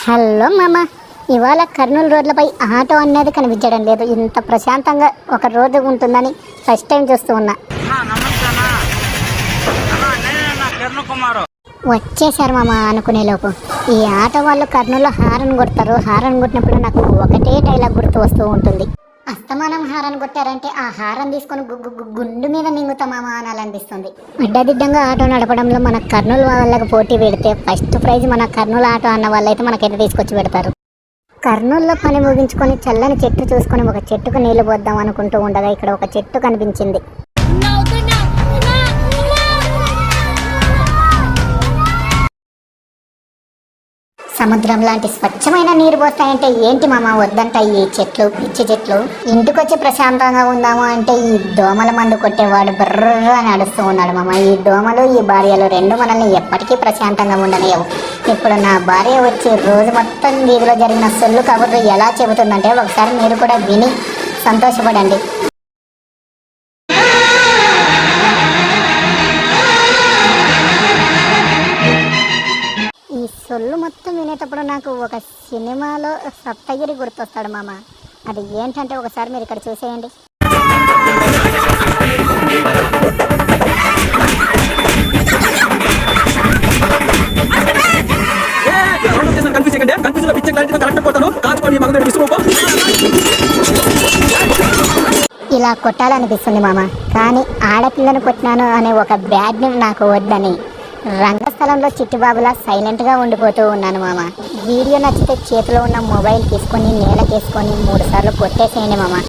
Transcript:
Hello మామ, ఇవాళ కర్నూలు రోడ్లపై ఆటో అనేది కనిపించడం లేదు. ఇంత ప్రశాంతంగా ఒక రోడ్డు ఉంటుందని ఫస్ట్ టైం చూస్తూ ఉన్నా. వచ్చేసారు మామ అనుకునే లోపు ఈ ఆటో వాళ్ళు కర్నూలులో హారన్ కొడతారు. హారన్ కొట్టినప్పుడు నాకు ఒకటే డైలాగ్ గుర్తు వస్తూ ఉంటుంది. అస్తమానం హారన్ కొట్టారంటే ఆ హారన్ తీసుకొని గుండు మీద మింగుతా మామ అనాలనిపిస్తుంది. అడ్డదిడ్డంగా ఆటో నడపడంలో మన కర్నూలు వాళ్ళకి పోటీ పెడితే ఫస్ట్ ప్రైజ్ మన కర్నూలు ఆటో అన్న వాళ్ళైతే మనకైతే తీసుకొచ్చి పెడతారు. కర్నూలులో పని ముగించుకొని చల్లని చెట్టు చూసుకొని ఒక చెట్టుకు నీళ్లు పోద్దాం అనుకుంటూ ఉండగా ఇక్కడ ఒక చెట్టు కనిపించింది. సముద్రం లాంటి స్వచ్ఛమైన నీరు పోస్తాయంటే ఏంటి మామ వద్దంట ఈ చెట్లు, పిచ్చి చెట్లు. ఇంటికొచ్చి ప్రశాంతంగా ఉందాము అంటే ఈ దోమల మందు కొట్టేవాడు బర్ర అని అడుస్తూ ఉన్నాడు మామ. ఈ దోమలు ఈ భార్యలు రెండు మనల్ని ఎప్పటికీ ప్రశాంతంగా ఉండనివ్వవు. ఇప్పుడు నా భార్య వచ్చి రోజు మొత్తం వీధిలో జరిగిన సొల్లు కబుర్లు ఎలా చెబుతుందంటే ఒకసారి మీరు కూడా విని సంతోషపడండి. ఈ సొల్లు మొత్తం వినేటప్పుడు నాకు ఒక సినిమాలో సప్తగిరి గుర్తొస్తాడు మామ. అది ఏంటంటే ఒకసారి మీరు ఇక్కడ చూసేయండి. ఇలా కొట్టాలనిపిస్తుంది మామ, కానీ ఆడపిల్లను కొట్టినాను అనే ఒక బ్యాడ్ నేమ్ నాకు వద్దని రంగస్థలంలో చిట్టుబాబులా సైలెంట్గా ఉండిపోతూ ఉన్నాను మామ. వీడియో నచ్చితే చేతిలో ఉన్న మొబైల్ తీసుకొని నేలకేసుకొని 3 సార్లు కొట్టేసేయండి మామ.